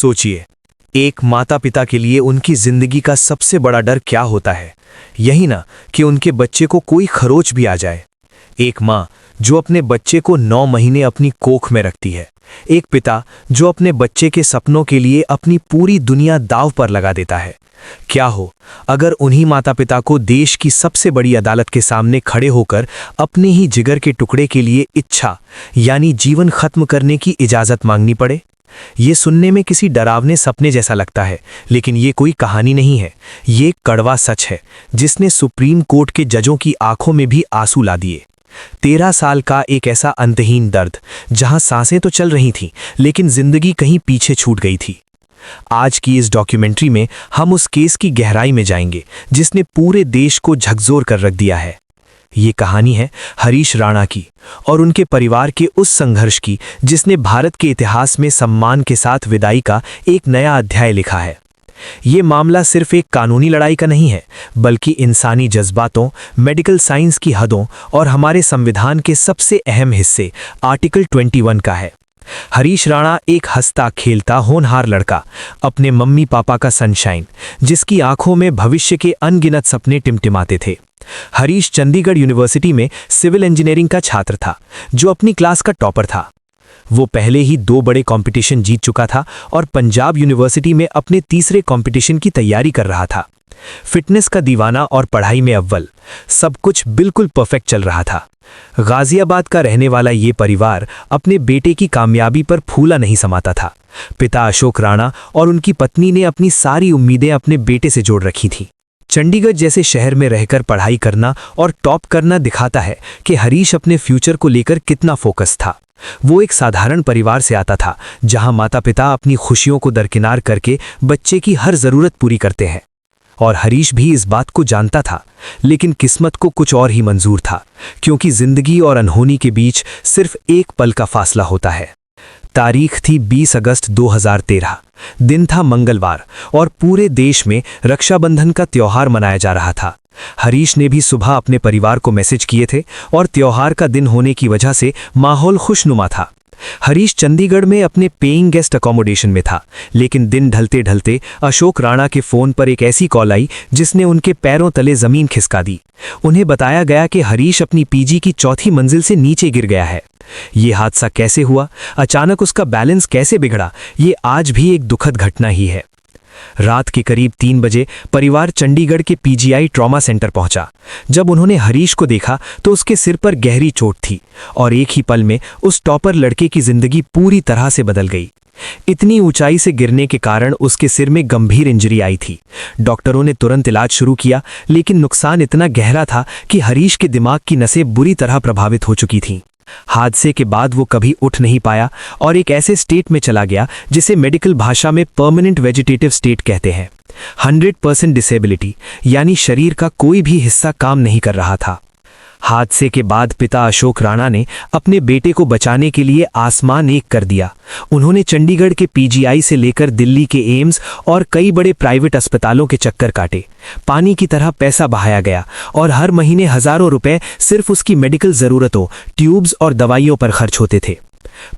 सोचिए, एक माता पिता के लिए उनकी जिंदगी का सबसे बड़ा डर क्या होता है? यही ना कि उनके बच्चे को कोई खरोच भी आ जाए। एक माँ जो अपने बच्चे को 9 महीने अपनी कोख में रखती है। एक पिता जो अपने बच्चे के सपनों के लिए अपनी पूरी दुनिया दांव पर लगा देता है। क्या हो अगर उन्हीं माता पिता को देश की सबसे बड़ी अदालत के सामने खड़े होकर अपने ही जिगर के टुकड़े के लिए इच्छा यानी जीवन खत्म करने की इजाजत मांगनी पड़े? ये सुनने में किसी डरावने सपने जैसा लगता है, लेकिन ये कोई कहानी नहीं है। ये कड़वा सच है जिसने सुप्रीम कोर्ट के जजों की आंखों में भी आंसू ला दिए। 13 साल का एक ऐसा अंतहीन दर्द जहां सांसें तो चल रही थीं, लेकिन जिंदगी कहीं पीछे छूट गई थी। आज की इस डॉक्यूमेंट्री में हम उस केस की गहराई में जाएंगे जिसने पूरे देश को झकझोर कर रख दिया है। ये कहानी है हरीश राणा की और उनके परिवार के उस संघर्ष की जिसने भारत के इतिहास में सम्मान के साथ विदाई का एक नया अध्याय लिखा है। ये मामला सिर्फ एक कानूनी लड़ाई का नहीं है, बल्कि इंसानी जज्बातों, मेडिकल साइंस की हदों और हमारे संविधान के सबसे अहम हिस्से आर्टिकल 21 का है। हरीश राणा एक हंसता खेलता होनहार लड़का, अपने मम्मी पापा का सनशाइन, जिसकी आंखों में भविष्य के अनगिनत सपने टिमटिमाते थे। हरीश चंडीगढ़ यूनिवर्सिटी में सिविल इंजीनियरिंग का छात्र था, जो अपनी क्लास का टॉपर था। वो पहले ही 2 बड़े कंपटीशन जीत चुका था और पंजाब यूनिवर्सिटी में अपने तीसरे कंपटीशन की तैयारी कर रहा था। फिटनेस का दीवाना और पढ़ाई में अव्वल, सब कुछ बिल्कुल परफेक्ट चल रहा था। गाजियाबाद का रहने वाला ये परिवार अपने बेटे की कामयाबी पर फूला नहीं समाता था। पिता अशोक राणा और उनकी पत्नी ने अपनी सारी उम्मीदें अपने बेटे से जोड़ रखी थीं। चंडीगढ़ जैसे शहर में रहकर पढ़ाई करना और टॉप करना दिखाता है कि हरीश अपने फ्यूचर को लेकर कितना फोकस था। वो एक साधारण परिवार से आता था, जहां माता पिता अपनी खुशियों को दरकिनार करके बच्चे की हर जरूरत पूरी करते हैं। और हरीश भी इस बात को जानता था, लेकिन किस्मत को कुछ और ही मंजूर था, क्योंकि जिंदगी और अनहोनी के बीच सिर्फ एक पल का फासला होता है। तारीख थी 20 अगस्त 2013। दिन था मंगलवार और पूरे देश में रक्षाबंधन का त्योहार मनाया जा रहा था। हरीश ने भी सुबह अपने परिवार को मैसेज किए थे और त्योहार का दिन होने की वजह से माहौल खुशनुमा था। हरीश चंडीगढ़ में अपने पेइंग गेस्ट अकोमोडेशन में था, लेकिन दिन ढलते ढलते अशोक राणा के फोन पर एक ऐसी कॉल आई जिसने उनके पैरों तले जमीन खिसका दी। उन्हें बताया गया कि हरीश अपनी पीजी की 4थी मंजिल से नीचे गिर गया है। ये हादसा कैसे हुआ, अचानक उसका बैलेंस कैसे बिगड़ा, ये आज भी एक दुखद घटना ही है। रात के करीब 3 बजे परिवार चंडीगढ़ के पीजीआई ट्रॉमा सेंटर पहुंचा। जब उन्होंने हरीश को देखा तो उसके सिर पर गहरी चोट थी और एक ही पल में उस टॉपर लड़के की जिंदगी पूरी तरह से बदल गई। इतनी ऊंचाई से गिरने के कारण उसके सिर में गंभीर इंजरी आई थी। डॉक्टरों ने तुरंत इलाज शुरू किया, लेकिन नुकसान इतना गहरा था कि हरीश के दिमाग की नसें बुरी तरह प्रभावित हो चुकी थीं। हादसे के बाद वो कभी उठ नहीं पाया और एक ऐसे स्टेट में चला गया जिसे मेडिकल भाषा में परमानेंट वेजिटेटिव स्टेट कहते हैं। 100% डिसेबिलिटी, यानी शरीर का कोई भी हिस्सा काम नहीं कर रहा था। हादसे के बाद पिता अशोक राणा ने अपने बेटे को बचाने के लिए आसमान एक कर दिया। उन्होंने चंडीगढ़ के पीजीआई से लेकर दिल्ली के एम्स और कई बड़े प्राइवेट अस्पतालों के चक्कर काटे। पानी की तरह पैसा बहाया गया और हर महीने हजारों रुपए सिर्फ उसकी मेडिकल जरूरतों, ट्यूब्स और दवाइयों पर खर्च होते थे।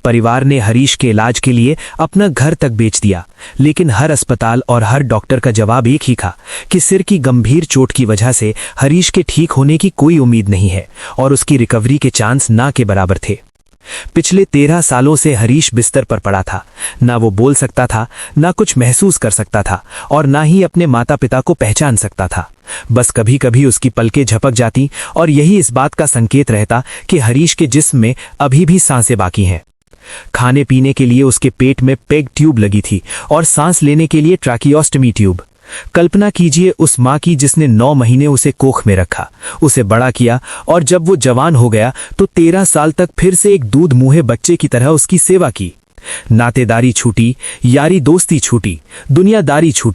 परिवार ने हरीश के इलाज के लिए अपना घर तक बेच दिया, लेकिन हर अस्पताल और हर डॉक्टर का जवाब एक ही था कि सिर की गंभीर चोट की वजह से हरीश के ठीक होने की कोई उम्मीद नहीं है और उसकी रिकवरी के चांस ना के बराबर थे। पिछले 13 सालों से हरीश बिस्तर पर पड़ा था। ना वो बोल सकता था, ना कुछ महसूस कर सकता था और ना ही अपने माता पिता को पहचान सकता था। बस कभी कभी उसकी पलकें झपक जाती और यही इस बात का संकेत रहता कि हरीश के जिस्म में अभी भी सांसें बाकी हैं। खाने पीने के लिए उसके पेट में पेग ट्यूब लगी थी और सांस लेने के लिए ट्रैकियोस्टमी ट्यूब। कल्पना कीजिए उस माँ की जिसने 9 महीने उसे कोख में रखा, उसे बड़ा किया और जब वो जवान हो गया तो 13 साल तक फिर से एक दूध मुँहे बच्चे की तरह उसकी सेवा की। नातेदारी छूटी, यारी दोस्ती छूटी, दुनियादारी छूटी।